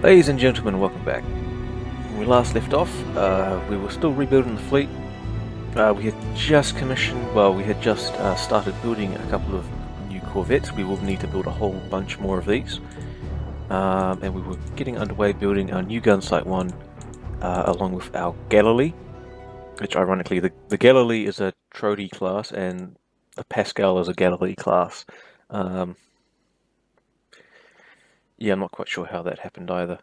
Ladies and gentlemen, welcome back. When we last left off, we were still rebuilding the fleet. We had just started building a couple of new corvettes. We will need to build a whole bunch more of these. And we were getting underway building our new gunsight one, along with our Galilee, which ironically, the Galilee is a Trody class and the Pascal is a Galilee class. Yeah, I'm not quite sure how that happened either.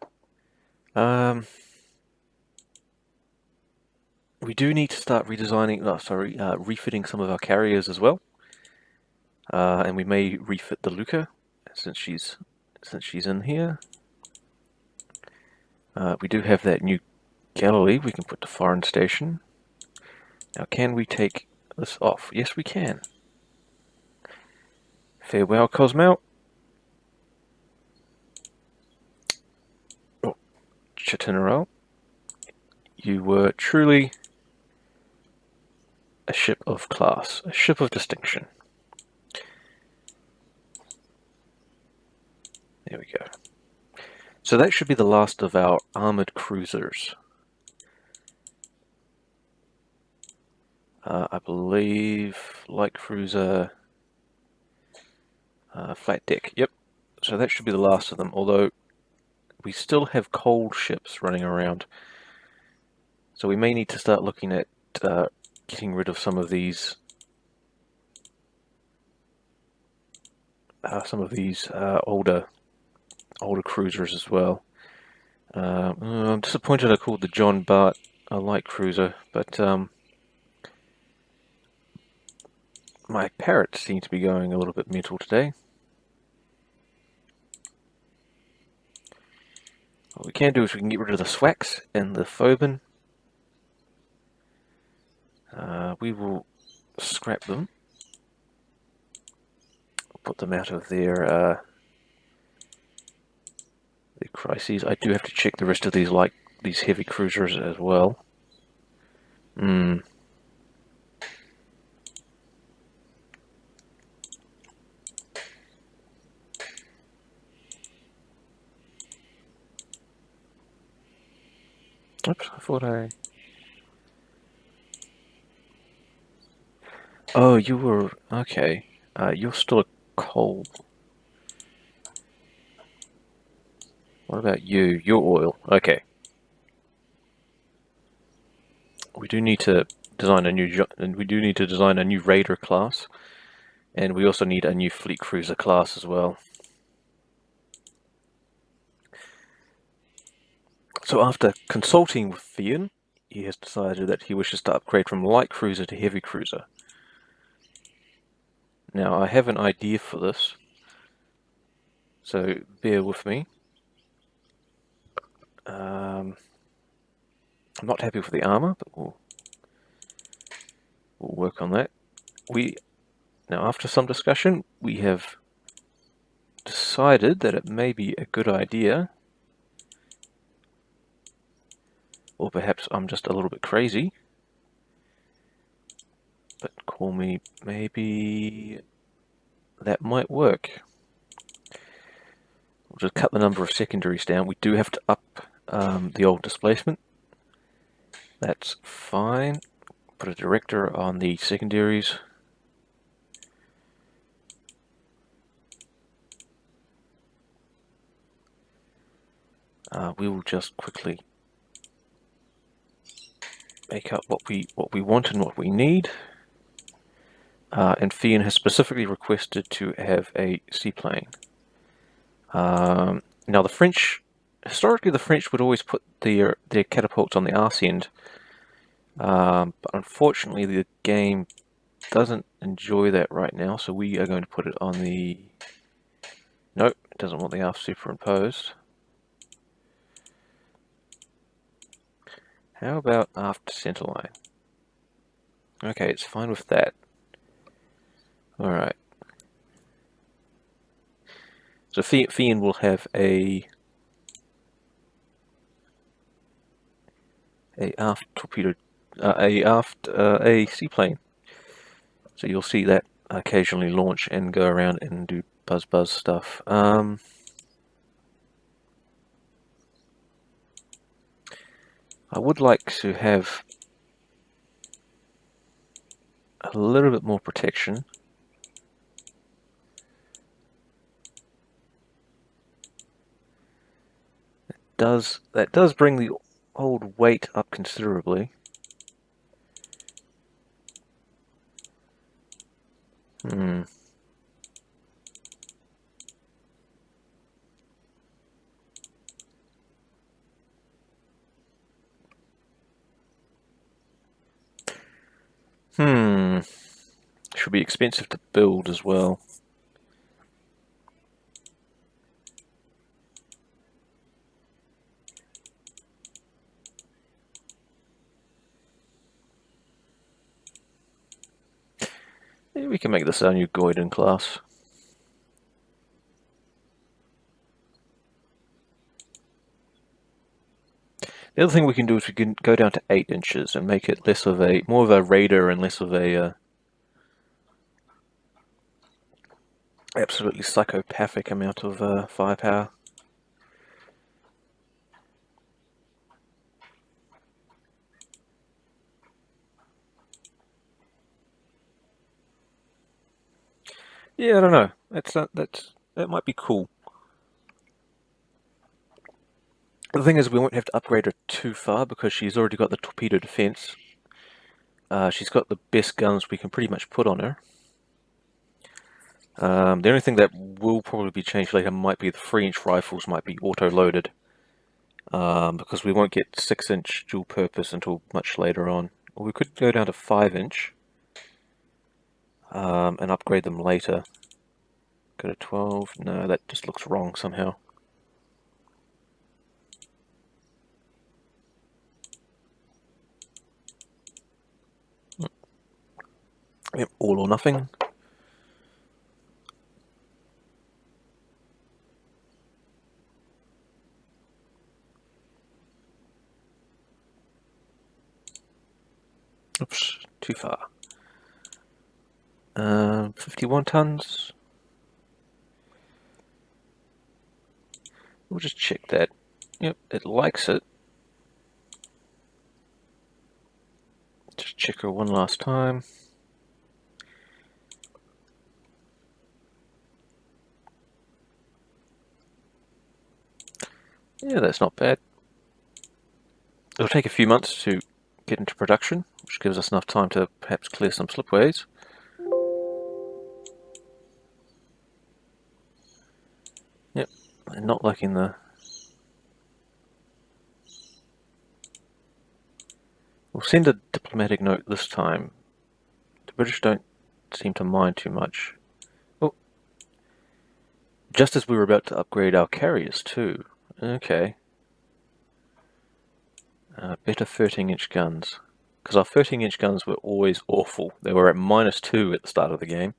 We do need to start refitting some of our carriers as well, and we may refit the Luca since she's in here. We do have that new Galilee we can put to foreign station. Now, can we take this off? Yes, we can. Farewell, Cosmo. Oh, Chitinerel. You were truly a ship of class, a ship of distinction. There we go. So that should be the last of our armored cruisers. I believe light cruiser, flat deck. Yep. So that should be the last of them, although we still have cold ships running around. So we may need to start looking at getting rid of some of these older cruisers as well. I'm disappointed I called the John Bart a light cruiser, but my parrot seems to be going a little bit mental today. What we can do is we can get rid of the Swax and the Phobin. We will scrap them. Put them out of their crises. I do have to check the rest of these heavy cruisers as well. Oops, I thought I... Oh, you were... Okay. You're still a coal. What about you? You're oil. Okay. We do need to design a new raider class, and we also need a new fleet cruiser class as well. So after consulting with Theon, he has decided that he wishes to upgrade from light cruiser to heavy cruiser. Now, I have an idea for this, so bear with me. I'm not happy with the armor, but we'll work on that. Now, after some discussion, we have decided that it may be a good idea, or perhaps I'm just a little bit crazy, but call me maybe that might work. We'll just cut the number of secondaries down. We do have to up the old displacement. That's fine. Put a director on the secondaries. We will just quickly make up what we want and what we need. And Fian has specifically requested to have a seaplane. Now the French, historically the French would always put their catapults on the arse end, but unfortunately the game doesn't enjoy that right now, so we are going to put it on the... Nope, it doesn't want the aft superimposed. How about aft centerline? Okay, it's fine with that. Alright. So Fian will have a aft torpedo, a seaplane. So you'll see that occasionally launch and go around and do buzz stuff. I would like to have a little bit more protection. That does bring the old weight up considerably. Hmm. Hmm. Should be expensive to build as well. Maybe we can make this our new Goiden class. The other thing we can do is we can go down to 8 inches and make it more of a raider and less of a absolutely psychopathic amount of firepower. Yeah, I don't know. That might be cool. The thing is, we won't have to upgrade her too far because she's already got the torpedo defense. She's got the best guns we can pretty much put on her. The only thing that will probably be changed later might be the 3-inch rifles might be auto-loaded. Because we won't get 6-inch dual purpose until much later on. Or we could go down to 5-inch and upgrade them later. Go to 12. No, that just looks wrong somehow. Yep, all or nothing. Oops, too far. 51 tons. We'll just check that. Yep, it likes it. Just check her one last time. Yeah, that's not bad. It'll take a few months to get into production, which gives us enough time to perhaps clear some slipways. Yep, and not liking the... We'll send a diplomatic note this time. The British don't seem to mind too much. Oh, just as we were about to upgrade our carriers too. Okay. Better 13-inch guns. Because our 13-inch guns were always awful. They were at -2 at the start of the game.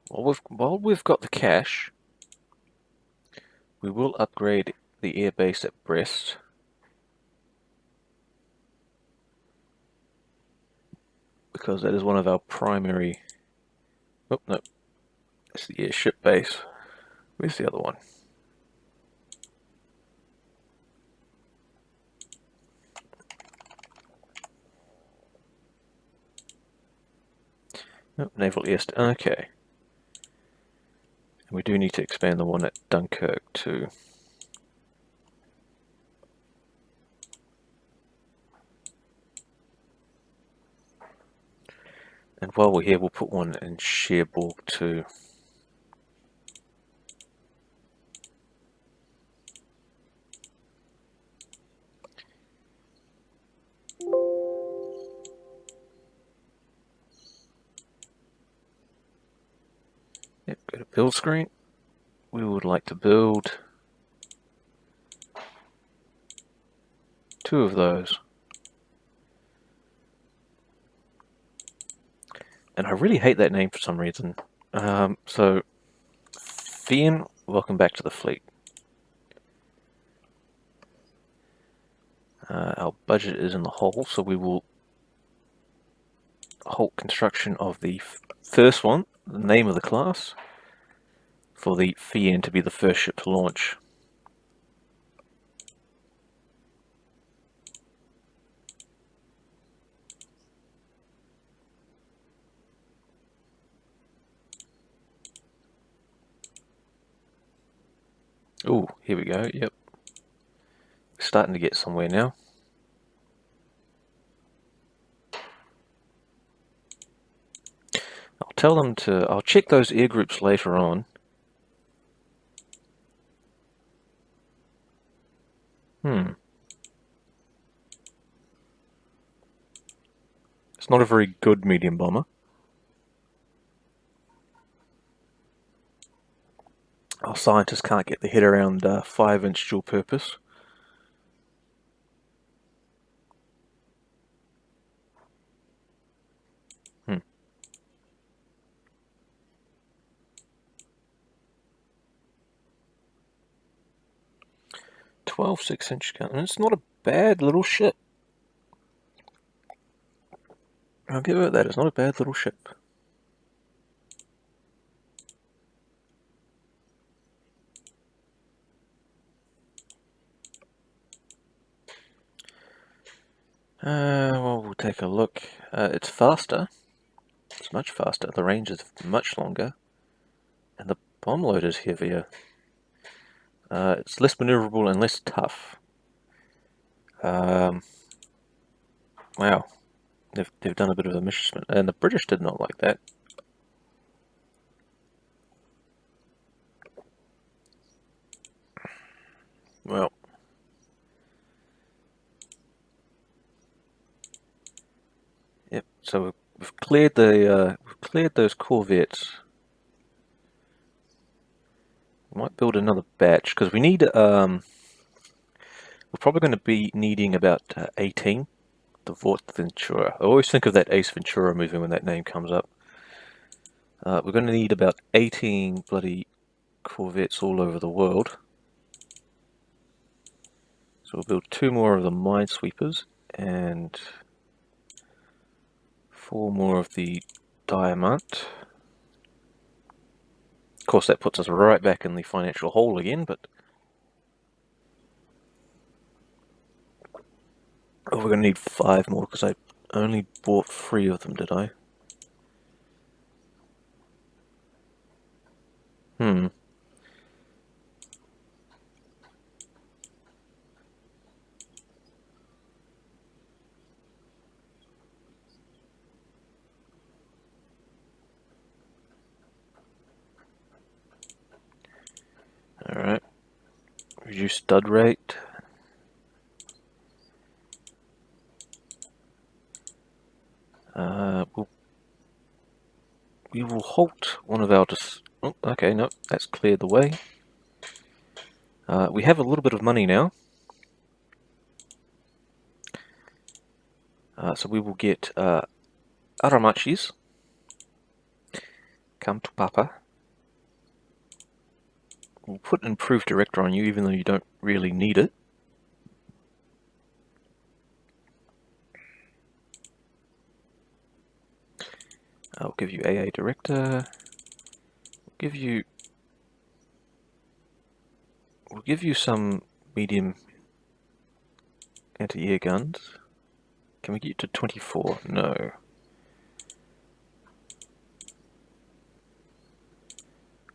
While we've got the cash, we will upgrade the airbase at Brest. Because that is one of our primary... Oh, no. That's the airship base. Where's the other one? Oh, Naval East. Okay. And we do need to expand the one at Dunkirk too. And while we're here, we'll put one in Cherbourg too. Yep, go to build screen. We would like to build 2 of those. And I really hate that name for some reason. So, Fian, welcome back to the fleet. Our budget is in the hole, so we will halt construction of the first one, the name of the class, for the Fian to be the first ship to launch. Oh, here we go, yep. Starting to get somewhere now. I'll check those air groups later on. It's not a very good medium bomber. Our scientists can't get their head around 5-inch dual purpose. Hmm. 12 6-inch gun. And it's not a bad little ship. I'll give it that. It's not a bad little ship. Well, we'll take a look. It's faster. It's much faster. The range is much longer. And the bomb load is heavier. It's less maneuverable and less tough. Wow. They've done a bit of a mismatch. And the British did not like that. Well. Yep, so we've cleared those corvettes. We might build another batch because we need we're probably going to be needing about 18. The Vought Ventura. I always think of that Ace Ventura movie when that name comes up. We're going to need about 18 bloody corvettes all over the world. So we'll build 2 more of the Minesweepers and 4 more of the Diamant. Of course, that puts us right back in the financial hole again, but oh, we're going to need 5 more because I only bought 3 of them, did I? Alright. Reduce stud rate. We will halt one of our oh, okay, no, that's cleared the way. We have a little bit of money now. So we will get Aramachis. Come to Papa. We'll put improved director on you even though you don't really need it. I'll give you AA director. We'll give you some medium anti-air guns. Can we get you to 24? No.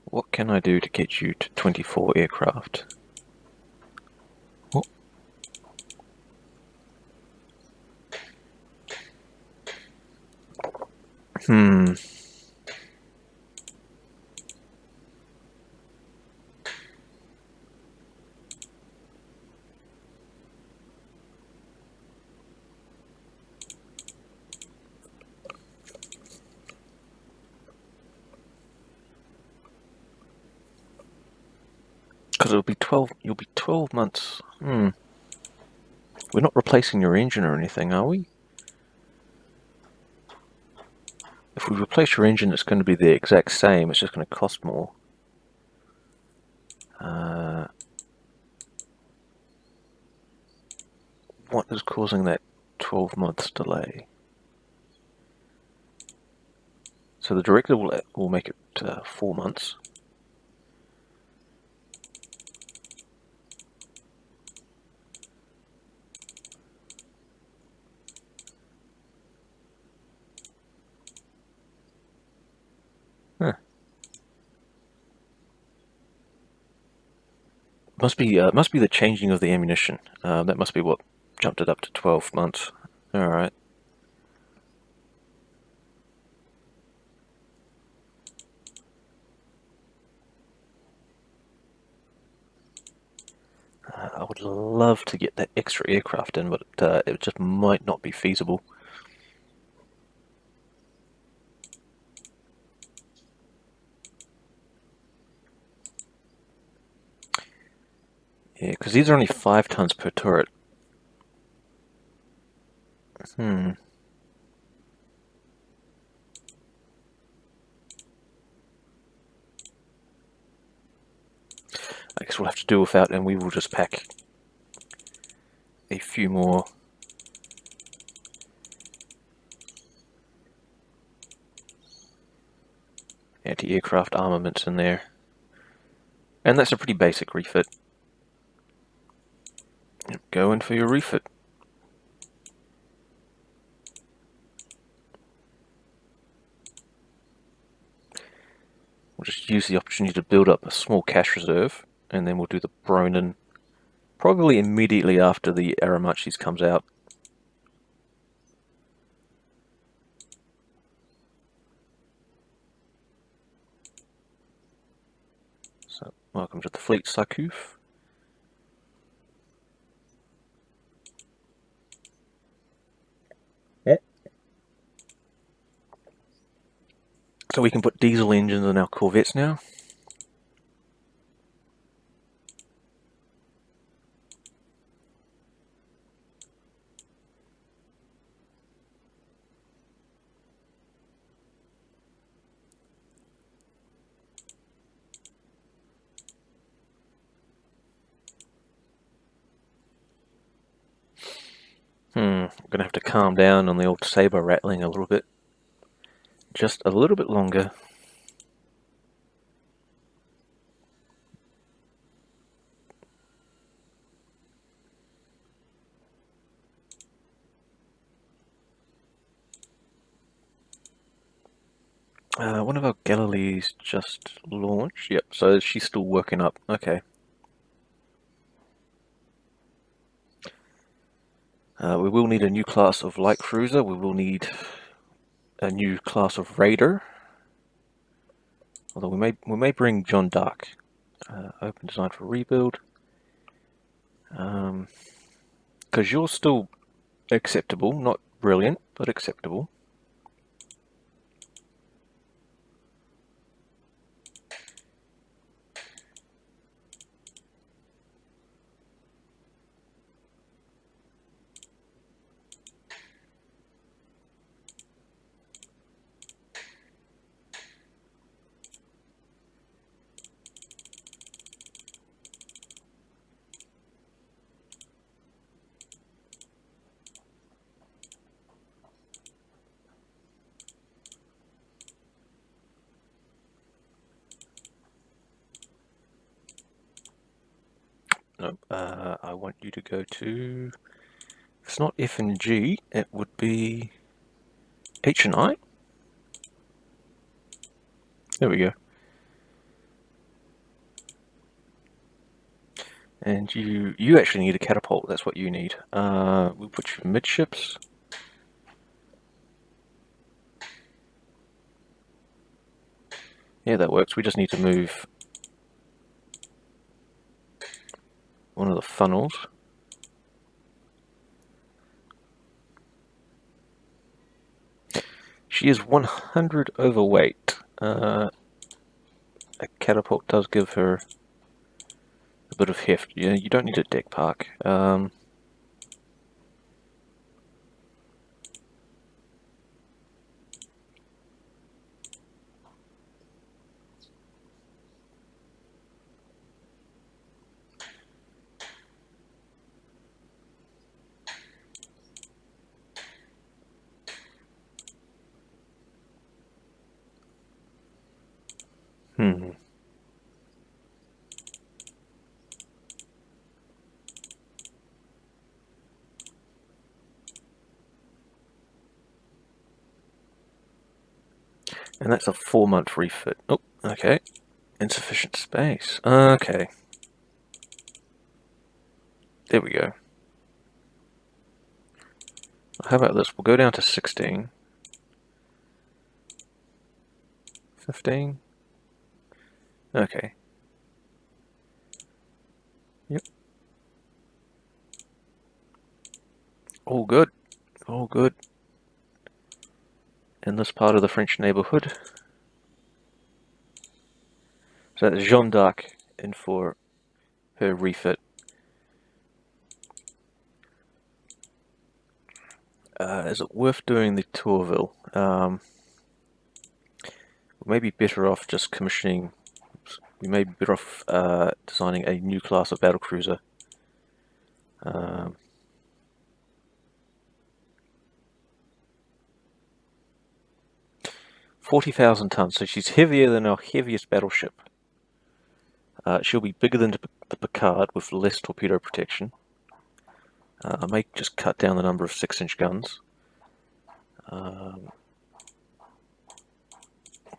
What can I do to get you to 24 aircraft? Oh. Because it'll be 12. You'll be 12 months. We're not replacing your engine or anything, are we? If we replace your engine, it's going to be the exact same. It's just going to cost more. What is causing that 12 months delay? So the director will make it 4 months. Huh. Must be the changing of the ammunition. That must be what jumped it up to 12 months. All right. I would love to get that extra aircraft in, but it just might not be feasible. Yeah, because these are only 5 tons per turret. I guess we'll have to do without, and we will just pack a few more anti-aircraft armaments in there. And that's a pretty basic refit. Go in for your refit. We'll just use the opportunity to build up a small cash reserve, and then we'll do the Bronin probably immediately after the Aramachis comes out. So, welcome to the fleet, Sakuf. So we can put diesel engines in our Corvettes now. I'm gonna have to calm down on the old saber rattling a little bit. Just a little bit longer. One of our Galilees just launched. Yep, so she's still working up. Okay. We will need a new class of light cruiser. We will need a new class of raider. Although we may bring John Dark. Open design for rebuild. Because you're still acceptable, not brilliant, but acceptable. No, I want you to go to. If it's not F and G, it would be H and I. There we go. And you actually need a catapult. That's what you need. We'll put you midships. Yeah, that works. We just need to move one of the funnels. She is 100 overweight. A catapult does give her a bit of heft. Yeah, you don't need a deck park. Hmm. And that's a 4-month refit. Oh, okay. Insufficient space. Okay. There we go. How about this? We'll go down to 16. 15. Okay. Yep. All good. All good. In this part of the French neighborhood. So that's Jeanne d'Arc in for her refit. Is it worth doing the Tourville? We may be better off just commissioning. We may be better off designing a new class of battlecruiser. 40,000 tons, so she's heavier than our heaviest battleship. She'll be bigger than the Picard with less torpedo protection. I may just cut down the number of 6-inch guns.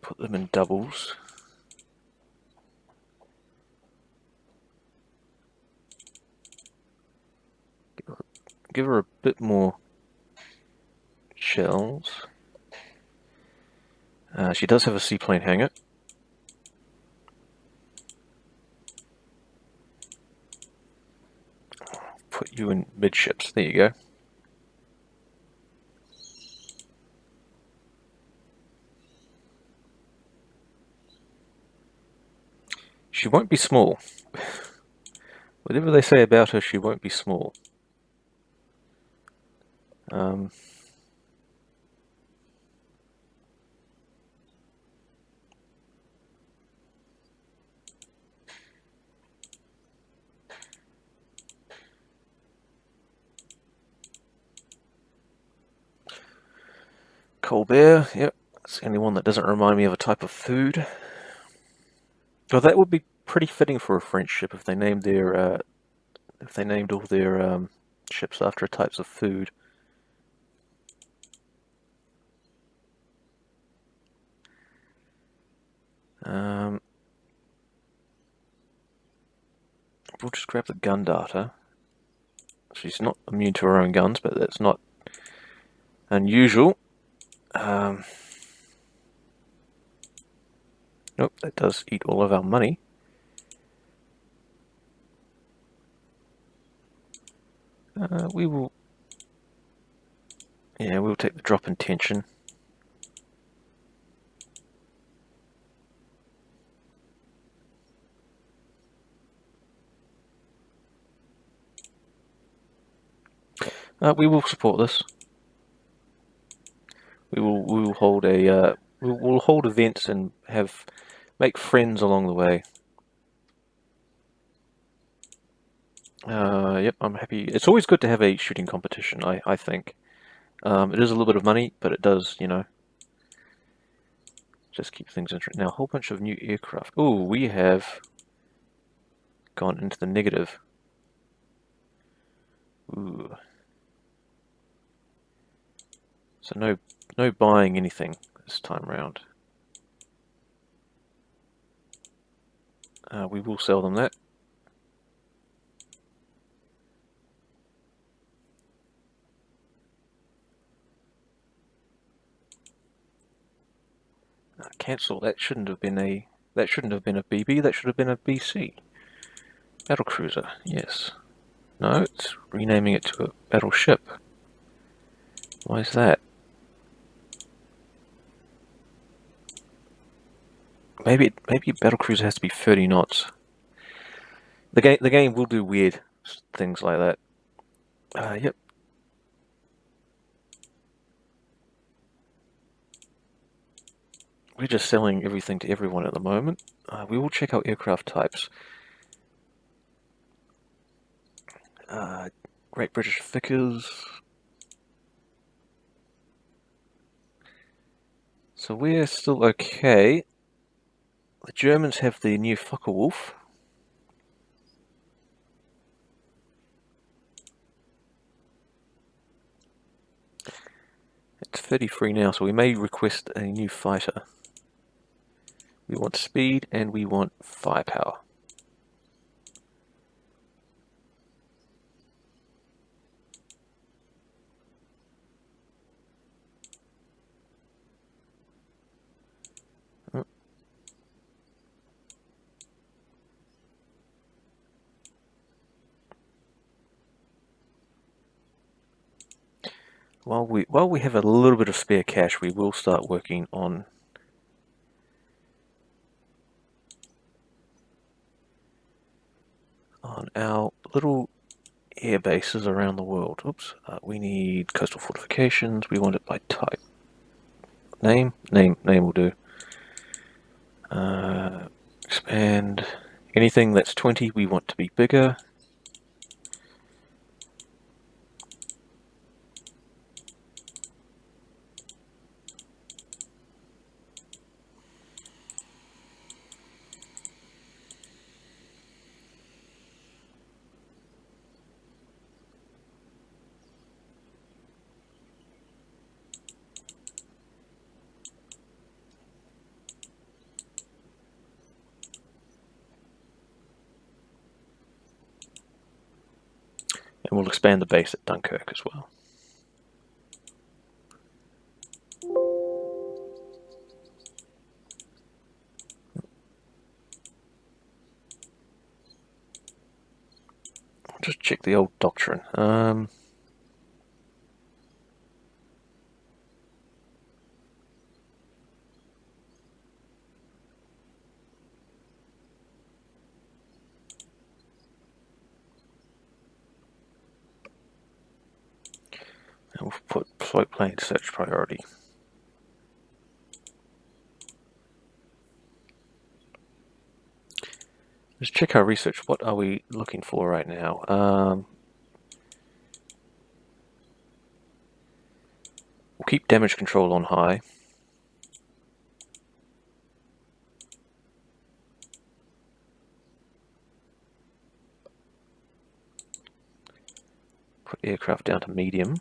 Put them in doubles. Give her a bit more shells. She does have a seaplane hangar. Put you in midships. There you go. She won't be small. Whatever they say about her, she won't be small. Colbert, yep. It's the only one that doesn't remind me of a type of food. Well, that would be pretty fitting for a French ship if they named all their ships after types of food. We'll just grab the gun data. She's not immune to her own guns, but that's not unusual. Nope, that does eat all of our money. We will... Yeah, we'll take the drop in tension. We will support this. We will hold a we'll hold events and make friends along the way. Yep, I'm happy. It's always good to have a shooting competition. I think it is a little bit of money, but it does, just keep things interesting. Now, a whole bunch of new aircraft. Oh, we have gone into the negative. Ooh. So no buying anything this time round. We will sell them that. Cancel. That shouldn't have been a BB. That should have been a BC. Battlecruiser. Yes. No, it's renaming it to a battleship. Why is that? Maybe battlecruiser has to be 30 knots. The game will do weird things like that. Yep. We're just selling everything to everyone at the moment. We will check out aircraft types. Great British Vickers. So we're still okay. The Germans have the new Focke-Wulf. It's 33 now, so we may request a new fighter. We want speed and we want firepower. While we have a little bit of spare cash, we will start working on our little air bases around the world. Oops, we need coastal fortifications. We want it by type. Name will do. Expand. Anything that's 20 we want to be bigger. And we'll expand the base at Dunkirk as well. I'll just check the old doctrine. And we'll put float plane search priority. Let's check our research. What are we looking for right now? We'll keep damage control on high. Put aircraft down to medium.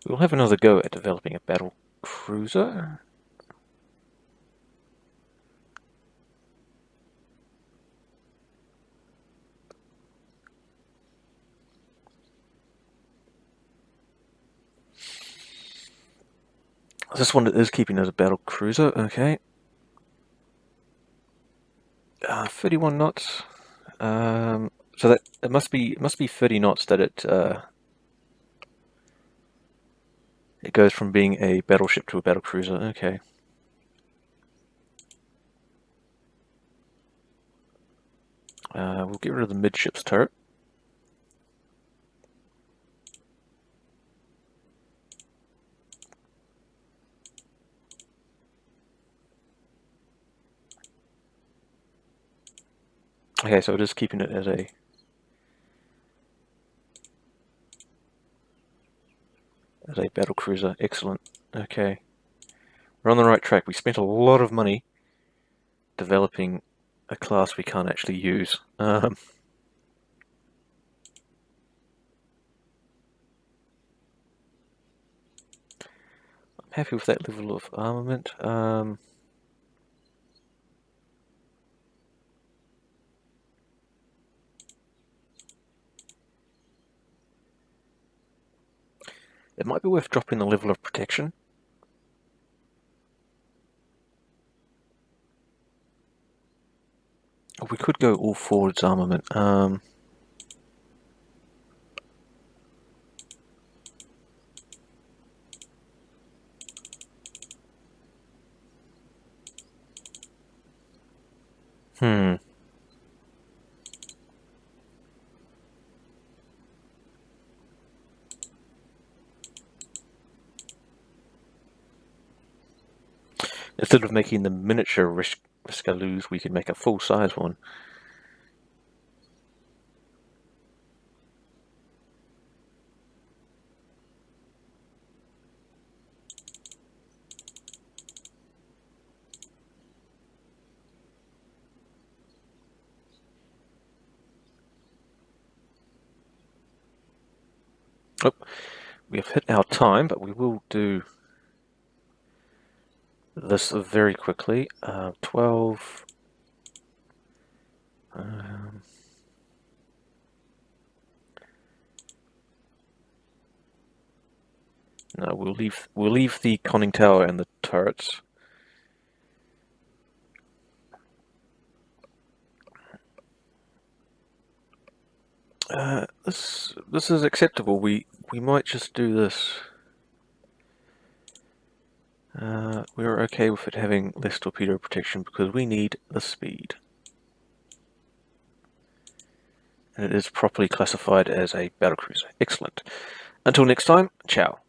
We'll have another go at developing a battle cruiser. This one is keeping as a battle cruiser, okay. 31 knots. So that it must be 30 knots that it goes from being a battleship to a battle cruiser. Okay. We'll get rid of the midships turret. Okay, so it is keeping it as a battle cruiser. Excellent. Okay. We're on the right track. We spent a lot of money developing a class we can't actually use. I'm happy with that level of armament. It might be worth dropping the level of protection. Or we could go all forwards armament. Hmm. Instead of making the miniature Riscaloos, we could make a full-size one. Oh, we have hit our time, but we will do this very quickly. 12. No, we'll leave the conning tower and the turrets. This is acceptable. We might just do this. We're okay with it having less torpedo protection because we need the speed. And it is properly classified as a battlecruiser. Excellent. Until next time, ciao.